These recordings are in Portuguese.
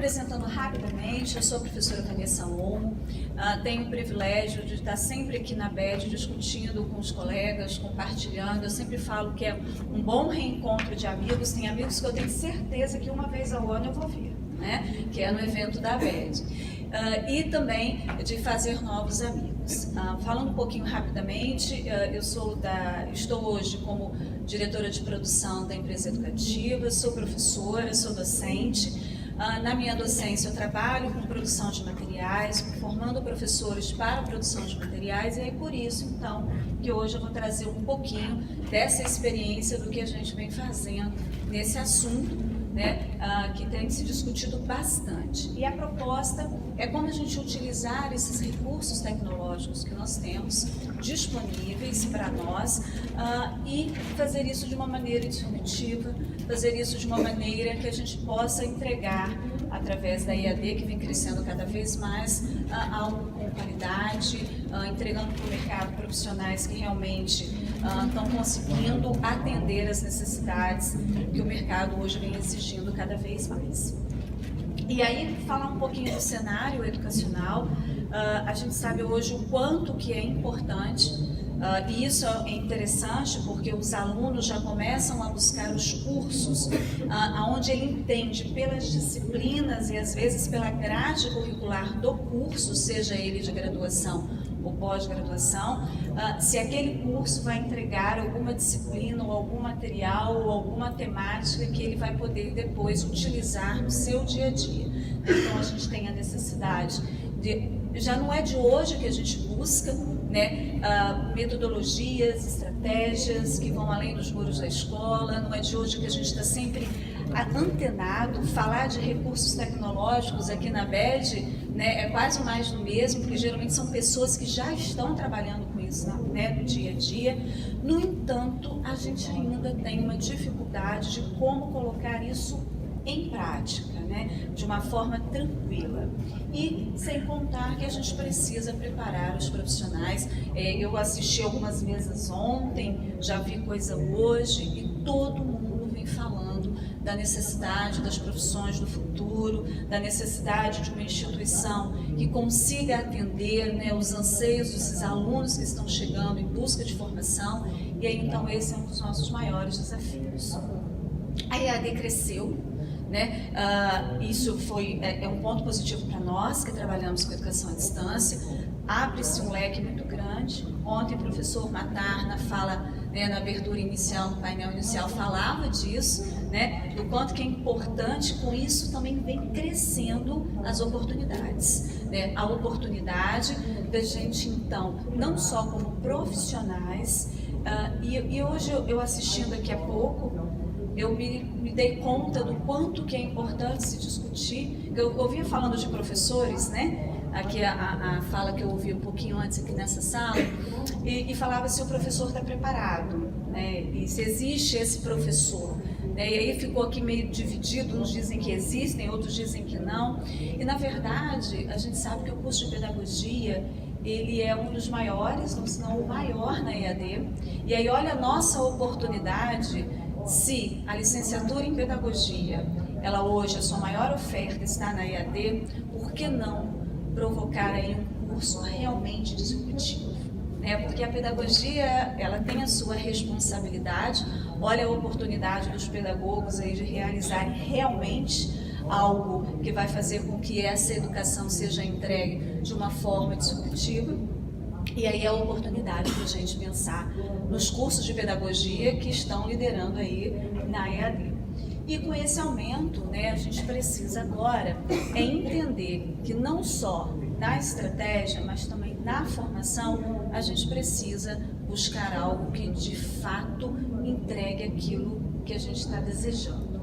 apresentando rapidamente, eu sou a professora Vanessa Olmo, tenho o privilégio de estar sempre aqui na BED discutindo com os colegas, compartilhando. Eu sempre falo que é um bom reencontro de amigos, tem amigos que eu tenho certeza que uma vez ao ano eu vou ver, né? Que é no evento da BED. E também de fazer novos amigos. Falando um pouquinho rapidamente, estou hoje como diretora de produção da empresa educativa, sou professora, sou docente. Na minha docência eu trabalho com produção de materiais, formando professores para a produção de materiais, e é por isso então que hoje eu vou trazer um pouquinho dessa experiência do que a gente vem fazendo nesse assunto, né, que tem se discutido bastante. E a proposta é como a gente utilizar esses recursos tecnológicos que nós temos disponíveis para nós e fazer isso de uma maneira disruptiva, fazer isso de uma maneira que a gente possa entregar através da EAD, que vem crescendo cada vez mais, algo com qualidade, entregando para o mercado profissionais que realmente estão conseguindo atender as necessidades que o mercado hoje vem exigindo cada vez mais. E aí, falar um pouquinho do cenário educacional, a gente sabe hoje o quanto que é importante, e isso é interessante porque os alunos já começam a buscar os cursos onde ele entende pelas disciplinas e às vezes pela grade curricular do curso, seja ele de graduação ou pós-graduação, se aquele curso vai entregar alguma disciplina ou algum material ou alguma temática que ele vai poder depois utilizar no seu dia a dia. Então a gente tem a necessidade já não é de hoje que a gente busca, né, metodologias, estratégias que vão além dos muros da escola, não é de hoje que a gente está sempre antenado. Falar de recursos tecnológicos aqui na BED, né, é quase mais do mesmo, porque geralmente são pessoas que já estão trabalhando com isso, né, no dia a dia. No entanto, a gente ainda tem uma dificuldade de como colocar isso em prática, né, de uma forma tranquila. E sem contar que a gente precisa preparar os profissionais. Eu assisti algumas mesas ontem, já vi coisa hoje, e todo mundo vem falando da necessidade das profissões do futuro, da necessidade de uma instituição que consiga atender, né, os anseios desses alunos que estão chegando em busca de formação. E aí, então, esse é um dos nossos maiores desafios. A EAD cresceu, né? Isso é um ponto positivo para nós que trabalhamos com educação à distância. Abre-se um leque muito grande. Ontem o professor Matar, na fala, né, na abertura inicial, no painel inicial, falava disso, né, do quanto que é importante. Com isso também vem crescendo as oportunidades, né? A oportunidade da gente, então, não só como profissionais, e hoje eu assistindo aqui a pouco, eu me dei conta do quanto que é importante se discutir. Eu ouvia falando de professores, né? Aqui a fala que eu ouvi um pouquinho antes aqui nessa sala, e falava se o professor está preparado, né? E se existe esse professor, né? E aí ficou aqui meio dividido, uns dizem que existem, outros dizem que não. E na verdade, a gente sabe que o curso de pedagogia, ele é um dos maiores, ou se não o maior na EAD. E aí olha a nossa oportunidade. Se a licenciatura em pedagogia, ela hoje, a sua maior oferta está na EAD, por que não provocar aí um curso realmente disruptivo, né? Porque a pedagogia, ela tem a sua responsabilidade. Olha a oportunidade dos pedagogos aí de realizarem realmente algo que vai fazer com que essa educação seja entregue de uma forma disruptiva. E aí é a oportunidade para a gente pensar nos cursos de pedagogia que estão liderando aí na EAD. E com esse aumento, né, a gente precisa agora entender que não só na estratégia, mas também na formação, a gente precisa buscar algo que de fato entregue aquilo que a gente está desejando.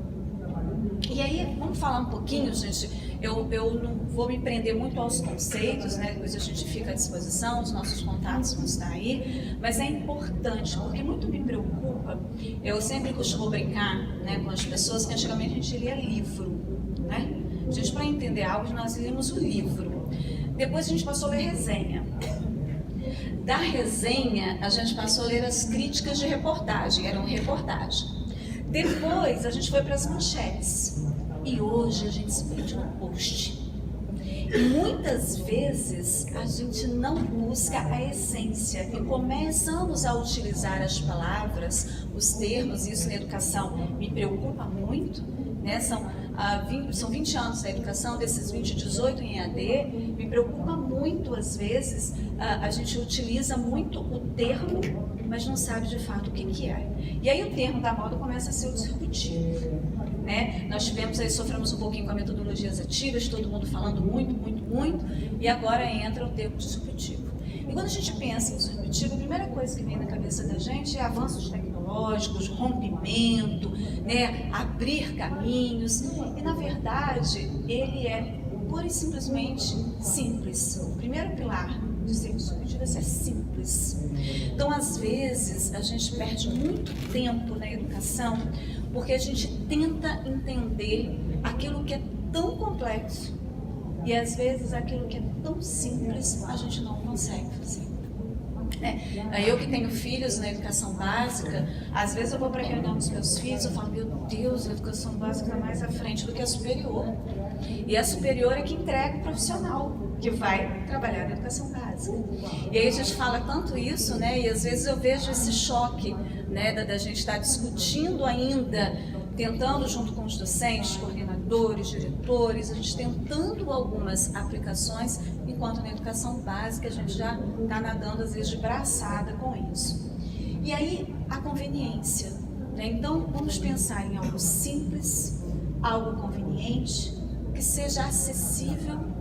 E aí, vamos falar um pouquinho, gente. Eu não vou me prender muito aos conceitos, né? Depois a gente fica à disposição, os nossos contatos vão estar aí, mas é importante, porque muito me preocupa. Eu sempre costumo brincar, né, com as pessoas que antigamente a gente lia livro, né? A gente, para entender algo, nós líamos o livro. Depois a gente passou a ler resenha. Da resenha, a gente passou a ler as críticas de reportagem, eram reportagem. Depois a gente foi para as manchetes. e hoje a gente se perde no post. E muitas vezes a gente não busca a essência e começamos a utilizar as palavras, os termos, isso na educação me preocupa muito, né? São 20 anos na educação, desses 20, 18 em EAD, me preocupa muito, às vezes, a gente utiliza muito o termo, mas não sabe de fato o que é. E aí o termo da moda começa a ser o disruptivo. Né? Nós sofremos um pouquinho com a metodologias ativas, todo mundo falando muito, e agora entra o termo disruptivo. E quando a gente pensa em disruptivo, a primeira coisa que vem na cabeça da gente é avanços tecnológicos, rompimento, né? Abrir caminhos, e na verdade ele é pura e simplesmente simples. O primeiro pilar de ser disruptivo é ser simples. Então, às vezes, a gente perde muito tempo na educação porque a gente tenta entender aquilo que é tão complexo e, às vezes, aquilo que é tão simples a gente não consegue fazer. Eu que tenho filhos na educação básica, às vezes eu vou para a reunião dos meus filhos e falo, meu Deus, a educação básica está mais à frente do que a superior. E a superior é que entrega o profissional que vai trabalhar na educação básica. E aí a gente fala tanto isso, né? E às vezes eu vejo esse choque, né, da gente estar discutindo ainda, tentando junto com os docentes, coordenadores, diretores, a gente tentando algumas aplicações, enquanto na educação básica a gente já está nadando às vezes de braçada com isso. E aí a conveniência, né? Então vamos pensar em algo simples, algo conveniente, que seja acessível.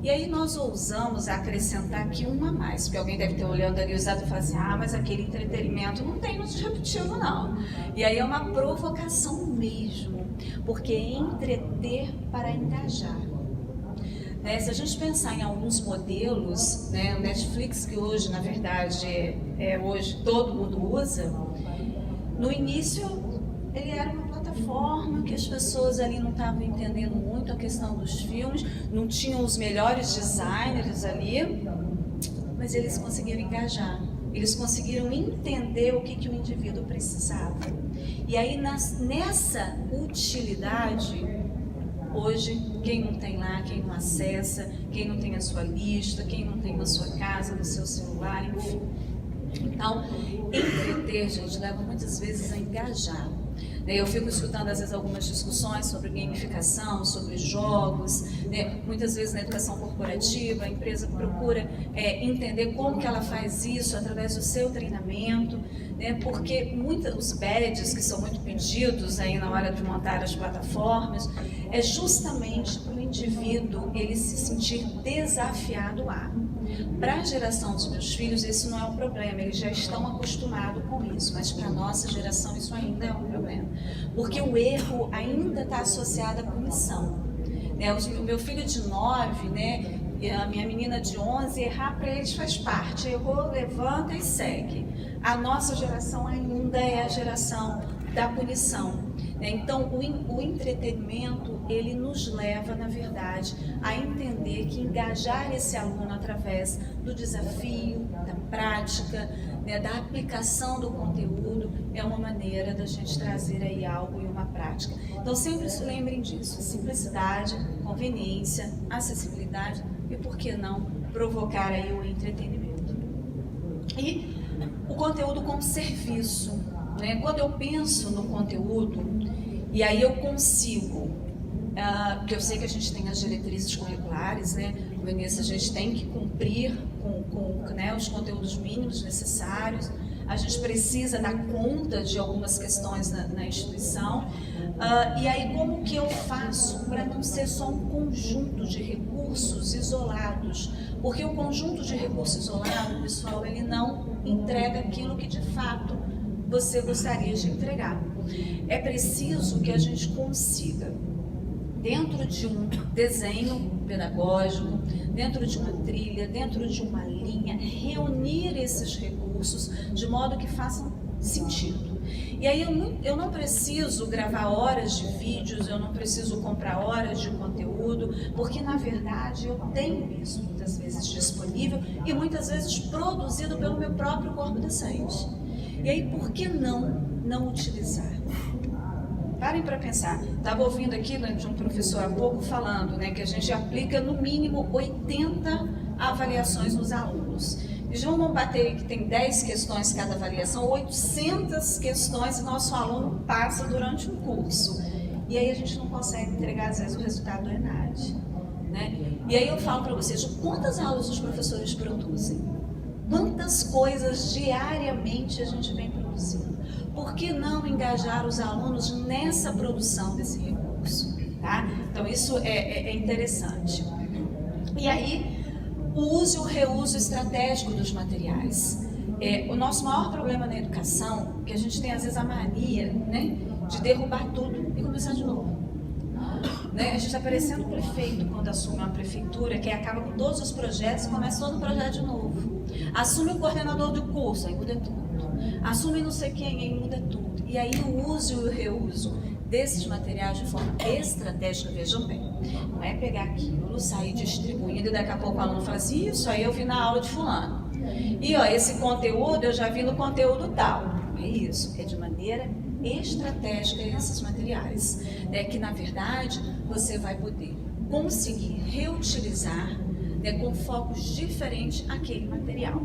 E aí nós ousamos acrescentar aqui uma a mais, porque alguém deve ter olhando ali usado e falado assim, mas aquele entretenimento não tem no disruptivo não. E aí é uma provocação mesmo, porque é entreter para engajar. Né? Se a gente pensar em alguns modelos, né, o Netflix, que hoje na verdade hoje todo mundo usa, no início ele era uma plataforma que as pessoas ali não estavam entendendo muito a questão dos filmes, não tinham os melhores designers ali, mas eles conseguiram engajar, eles conseguiram entender o que o indivíduo precisava. E aí nessa utilidade, hoje quem não tem lá, quem não acessa, quem não tem a sua lista, quem não tem na sua casa, no seu celular, enfim. Então, entreter, gente, leva muitas vezes a engajar. Eu fico escutando às vezes algumas discussões sobre gamificação, sobre jogos, né? Muitas vezes na educação corporativa a empresa procura entender como que ela faz isso através do seu treinamento, né? Porque os badges que são muito pedidos aí na hora de montar as plataformas é justamente para o indivíduo ele se sentir desafiado a. Para a geração dos meus filhos isso não é um problema, eles já estão acostumados com isso, mas para a nossa geração isso ainda é um problema, porque o erro ainda está associado à punição. O meu filho de 9, né, e a minha menina de 11, errar para eles faz parte, errou, levanta e segue. A nossa geração ainda é a geração da punição. Então, o entretenimento, ele nos leva, na verdade, a entender que engajar esse aluno através do desafio, da prática, né, da aplicação do conteúdo, é uma maneira da gente trazer aí algo e uma prática. Então, sempre se lembrem disso, simplicidade, conveniência, acessibilidade e, por que não, provocar aí o entretenimento. E o conteúdo como serviço. Quando eu penso no conteúdo, e aí eu consigo, porque eu sei que a gente tem as diretrizes curriculares, né? No início a gente tem que cumprir com né, os conteúdos mínimos necessários, a gente precisa dar conta de algumas questões na instituição, e aí como que eu faço para não ser só um conjunto de recursos isolados? Porque o conjunto de recursos isolado, pessoal, ele não entrega aquilo que de fato você gostaria de entregar. É preciso que a gente consiga, dentro de um desenho pedagógico, dentro de uma trilha, dentro de uma linha, reunir esses recursos de modo que façam sentido. E aí eu não preciso gravar horas de vídeos, eu não preciso comprar horas de conteúdo, porque na verdade eu tenho isso muitas vezes disponível e muitas vezes produzido pelo meu próprio corpo docente. E aí, por que não utilizar? Parem para pensar. Estava ouvindo aqui de um professor há pouco falando, né, que a gente aplica no mínimo 80 avaliações nos alunos. E vamos bater que tem 10 questões cada avaliação, 800 questões e nosso aluno passa durante um curso. E aí a gente não consegue entregar, às vezes, o resultado do ENAD. Né? E aí eu falo para vocês, quantas aulas os professores produzem? Quantas coisas diariamente a gente vem produzindo? Por que não engajar os alunos nessa produção desse recurso? Tá? Então isso é interessante. E aí, o uso e o reuso estratégico dos materiais. O nosso maior problema na educação é que a gente tem às vezes a mania, né, de derrubar tudo e começar de novo. Né? A gente está parecendo um prefeito quando assume uma prefeitura que acaba com todos os projetos e começa todo o projeto de novo. Assume o coordenador do curso, aí muda tudo. Assume não sei quem, aí muda tudo. E aí o uso e o reuso desses materiais de forma estratégica, vejam bem, não é pegar aquilo, sair distribuindo e daqui a pouco o aluno fala assim, isso aí eu vi na aula de fulano. E ó, esse conteúdo eu já vi no conteúdo tal. É isso, é de maneira estratégica esses materiais, né, que na verdade você vai poder conseguir reutilizar, né, com focos diferentes aquele material.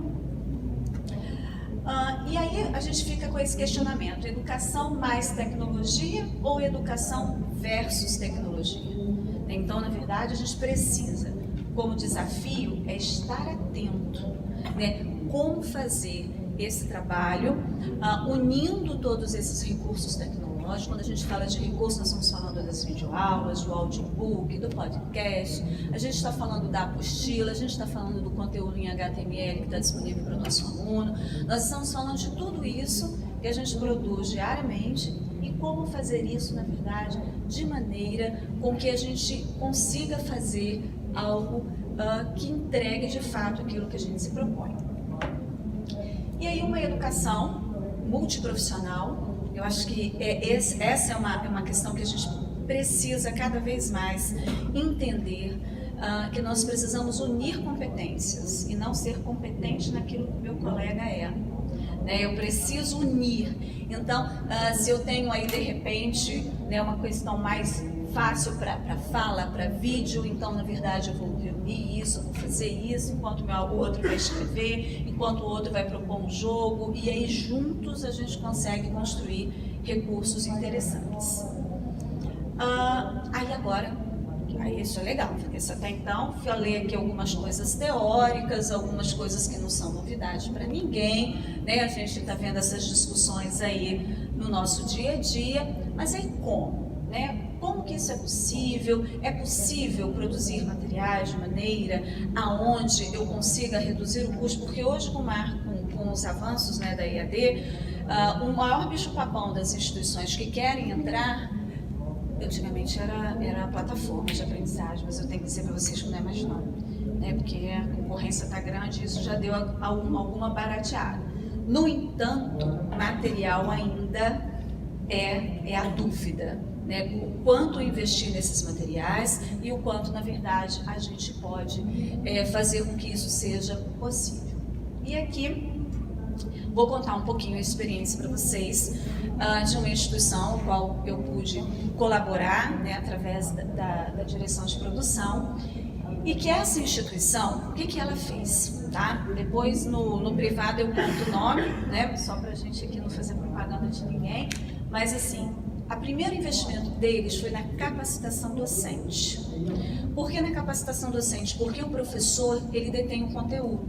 E aí a gente fica com esse questionamento, educação mais tecnologia ou educação versus tecnologia? Então, na verdade, a gente precisa, como desafio, é estar atento, né, como fazer esse trabalho, unindo todos esses recursos tecnológicos. Quando a gente fala de recursos, nós estamos falando das videoaulas, do audiobook, do podcast, a gente está falando da apostila, a gente está falando do conteúdo em HTML que está disponível para o nosso aluno. Nós estamos falando de tudo isso que a gente produz diariamente e como fazer isso, na verdade, de maneira com que a gente consiga fazer algo que entregue de fato aquilo que a gente se propõe. E aí uma educação multiprofissional, eu acho que essa é uma questão que a gente precisa cada vez mais entender, que nós precisamos unir competências e não ser competente naquilo que o meu colega é. Né? Eu preciso unir. Então, se eu tenho aí de repente, né, uma questão mais fácil para fala, para vídeo, então na verdade eu vou reunir isso, vou fazer isso, enquanto o outro vai escrever, enquanto o outro vai propor um jogo, e aí juntos a gente consegue construir recursos interessantes. Aí agora, aí isso é legal, Vanessa, até então falei aqui algumas coisas teóricas, algumas coisas que não são novidade para ninguém, né? A gente está vendo essas discussões aí no nosso dia a dia, mas aí como? Né? Como que isso é possível? É possível produzir materiais de maneira aonde eu consiga reduzir o custo? Porque hoje com os avanços, né, da EAD, o maior bicho-papão das instituições que querem entrar, antigamente era a plataforma de aprendizagem, mas eu tenho que dizer para vocês que não é mais não, né? Porque a concorrência está grande e isso já deu alguma barateada. No entanto, material ainda é a dúvida. Né, o quanto investir nesses materiais e o quanto, na verdade, a gente pode fazer com que isso seja possível. E aqui vou contar um pouquinho a experiência para vocês de uma instituição a qual eu pude colaborar, né, através da direção de produção, e que essa instituição, o que ela fez? Tá? Depois no privado eu conto o nome, né, só para a gente aqui não fazer propaganda de ninguém, mas assim, o primeiro investimento deles foi na capacitação docente. Por que na capacitação docente? Porque o professor, ele detém o conteúdo,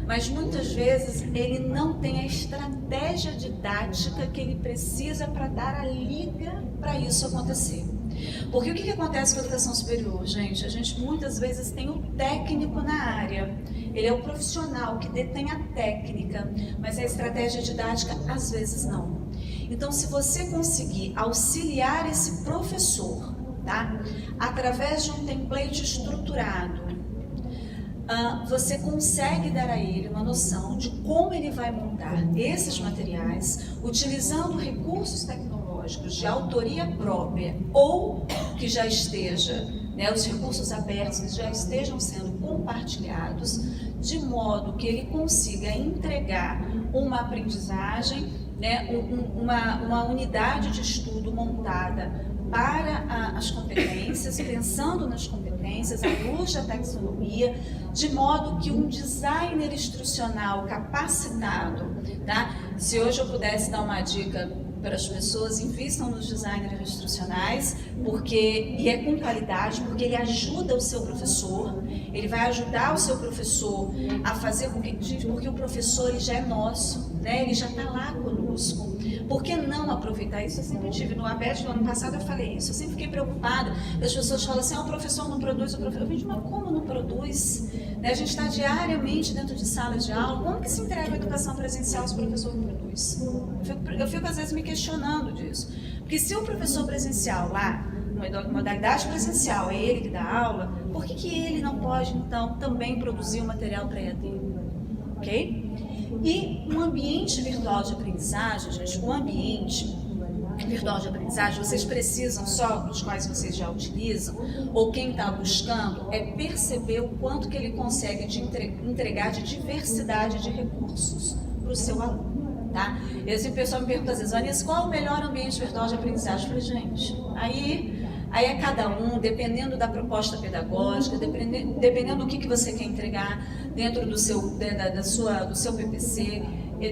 mas muitas vezes ele não tem a estratégia didática que ele precisa para dar a liga para isso acontecer. Porque o que acontece com a educação superior, gente? A gente muitas vezes tem o técnico na área, ele é o profissional que detém a técnica, mas a estratégia didática às vezes não. Então, se você conseguir auxiliar esse professor, tá, através de um template estruturado, você consegue dar a ele uma noção de como ele vai montar esses materiais, utilizando recursos tecnológicos de autoria própria ou que já esteja, né, os recursos abertos que já estejam sendo compartilhados, de modo que ele consiga entregar uma aprendizagem né, uma unidade de estudo montada para as competências, pensando nas competências, à luz da taxonomia, de modo que um designer instrucional capacitado, tá? Se hoje eu pudesse dar uma dica para as pessoas, invistam nos designers instrucionais, e é com qualidade, porque ele ajuda o seu professor, ele vai ajudar o seu professor a fazer, porque o professor ele já é nosso, né? Ele já está lá conosco. Por que não aproveitar isso? Eu sempre tive, no ABET do ano passado eu falei isso, eu sempre fiquei preocupada, as pessoas falam assim, o professor não produz, o professor... Eu digo, mas como não produz? Né? A gente está diariamente dentro de salas de aula, como que se entrega a educação presencial se o professor não produz? Eu fico às vezes me questionando disso, porque se o professor presencial lá, numa modalidade presencial, é ele que dá aula, por que ele não pode então também produzir o material para EAD? Ok? E um ambiente virtual de aprendizagem, gente, um ambiente virtual de aprendizagem, vocês precisam só dos quais vocês já utilizam, ou quem está buscando, é perceber o quanto que ele consegue entregar de diversidade de recursos para o seu aluno, tá? Esse pessoal me pergunta às vezes, Vanessa, qual é o melhor ambiente virtual de aprendizagem? Eu falei, gente, aí é cada um, dependendo da proposta pedagógica, dependendo do que você quer entregar dentro do seu PPC,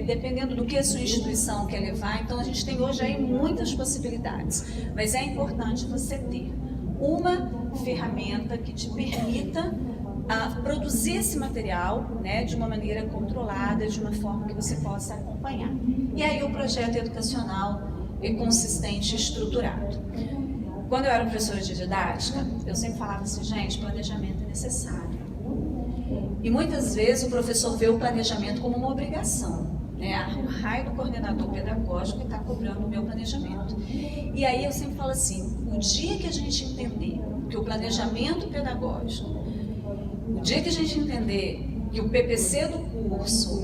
dependendo do que a sua instituição quer levar. Então, a gente tem hoje aí muitas possibilidades, mas é importante você ter uma ferramenta que te permita produzir esse material, né, de uma maneira controlada, de uma forma que você possa acompanhar. E aí o projeto educacional é consistente e estruturado. Quando eu era professora de didática, eu sempre falava assim, gente, planejamento é necessário. E muitas vezes o professor vê o planejamento como uma obrigação, né? O raio do coordenador pedagógico que está cobrando o meu planejamento. E aí eu sempre falo assim, o dia que a gente entender que o planejamento pedagógico, o dia que a gente entender que o PPC do curso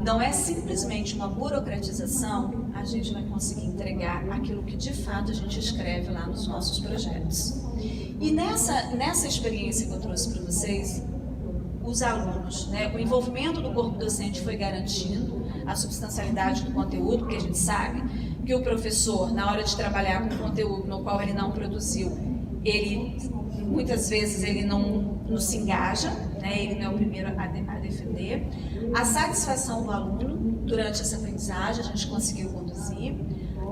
não é simplesmente uma burocratização, a gente vai conseguir entregar aquilo que de fato a gente escreve lá nos nossos projetos. E nessa experiência que eu trouxe para vocês, os alunos, né, o envolvimento do corpo docente foi garantido, a substancialidade do conteúdo, porque a gente sabe que o professor, na hora de trabalhar com conteúdo no qual ele não produziu, muitas vezes ele não se engaja, né, ele não é o primeiro a defender. A satisfação do aluno durante essa aprendizagem a gente conseguiu conduzir.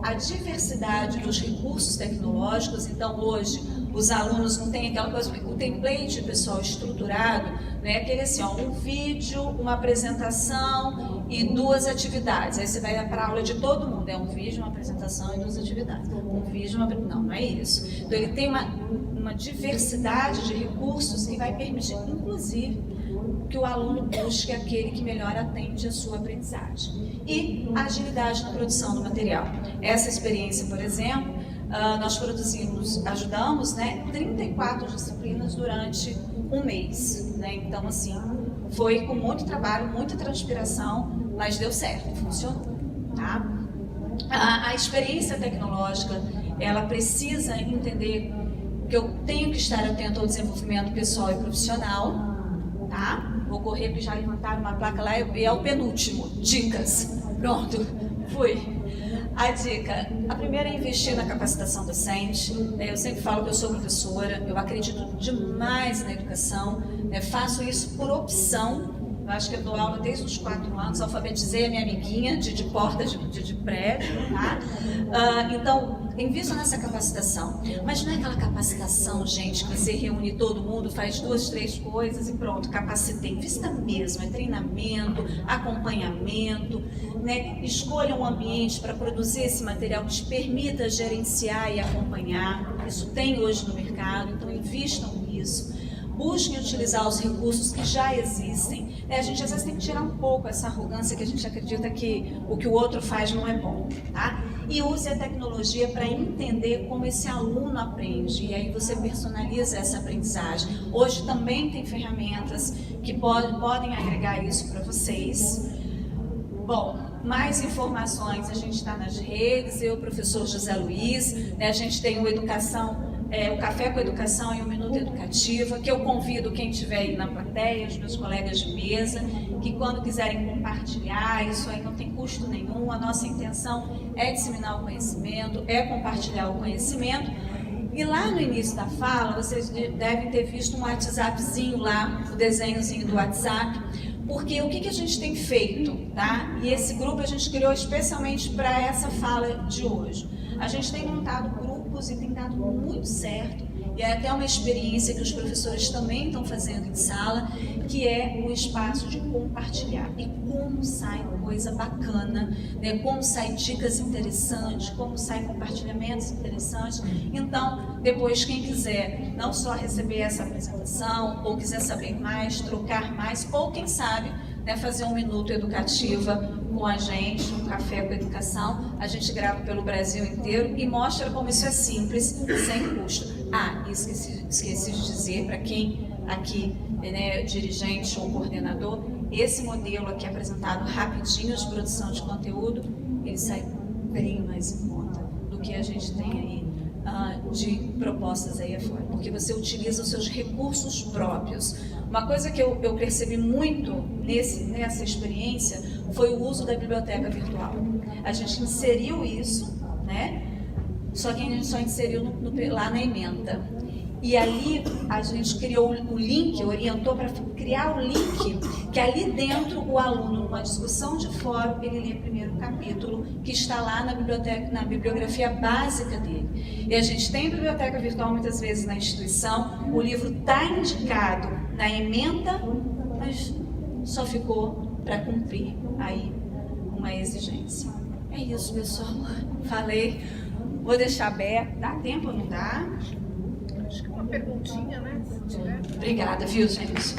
A diversidade dos recursos tecnológicos, então hoje os alunos não têm aquela coisa, o template, pessoal, estruturado, né, aquele assim, ó, um vídeo, uma apresentação e 2 atividades. Aí você vai para a aula de todo mundo, é um vídeo, uma apresentação e 2 atividades. Um vídeo, não é isso. Então ele tem uma diversidade de recursos que vai permitir, inclusive, que o aluno busque aquele que melhor atende a sua aprendizagem. E a agilidade na produção do material. Essa experiência, por exemplo, nós ajudamos, né, 34 disciplinas durante um mês, né? Então, assim, foi com muito trabalho, muita transpiração, mas deu certo, funcionou, tá? A experiência tecnológica, ela precisa entender que eu tenho que estar atento ao desenvolvimento pessoal e profissional, tá? Vou correr porque já levantaram uma placa lá e é o penúltimo, dicas. Pronto, fui. A dica, a primeira é investir na capacitação docente. Eu sempre falo que eu sou professora, eu acredito demais na educação, faço isso por opção. Eu acho que eu dou aula desde os 4 anos, alfabetizei a minha amiguinha de porta de prédio, tá? Então, invisto nessa capacitação. Mas não é aquela capacitação, gente, que você reúne todo mundo, faz 2, 3 coisas e pronto, capacitei. Invista mesmo, é treinamento, acompanhamento, né? Escolha um ambiente para produzir esse material que te permita gerenciar e acompanhar. Isso tem hoje no mercado, então invistam nisso. Busquem utilizar os recursos que já existem. A gente às vezes tem que tirar um pouco essa arrogância que a gente acredita que o que o outro faz não é bom, tá? E use a tecnologia para entender como esse aluno aprende, e aí você personaliza essa aprendizagem. Hoje também tem ferramentas que podem agregar isso para vocês. Bom, mais informações a gente está nas redes, eu, professor José Luiz, né, a gente tem o o Café com Educação e o Minuto Educativo, que eu convido quem estiver aí na plateia, os meus colegas de mesa, que quando quiserem compartilhar, isso aí não tem custo nenhum, a nossa intenção é disseminar o conhecimento, é compartilhar o conhecimento. E lá no início da fala, vocês devem ter visto um WhatsAppzinho lá, o desenhozinho do WhatsApp, porque o que a gente tem feito, tá? E esse grupo a gente criou especialmente para essa fala de hoje. A gente tem montado grupos e tem dado muito certo, e é até uma experiência que os professores também estão fazendo em sala, que é o espaço de compartilhar. E como sai coisa bacana, né? Como sai dicas interessantes, como sai compartilhamentos interessantes. Então, depois quem quiser não só receber essa apresentação, ou quiser saber mais, trocar mais, ou quem sabe, né, fazer um minuto educativa com a gente, um café com educação, a gente grava pelo Brasil inteiro e mostra como isso é simples, sem custo. Ah, e esqueci de dizer para quem aqui, né, dirigente ou coordenador, esse modelo aqui apresentado rapidinho de produção de conteúdo, ele sai bem mais em conta do que a gente tem aí de propostas aí afora, porque você utiliza os seus recursos próprios. Uma coisa que eu percebi muito nessa experiência foi o uso da biblioteca virtual. A gente inseriu isso, né? Só que a gente só inseriu lá na ementa. E ali a gente criou o link, orientou para criar o link, que ali dentro o aluno, numa discussão de fórum, ele lê o primeiro capítulo, que está lá na biblioteca, na bibliografia básica dele. E a gente tem biblioteca virtual muitas vezes na instituição, o livro está indicado na ementa, mas só ficou para cumprir aí uma exigência. É isso, pessoal. Falei. Vou deixar aberto. Dá tempo ou não dá? Acho que uma perguntinha, né? Obrigada, viu, gente?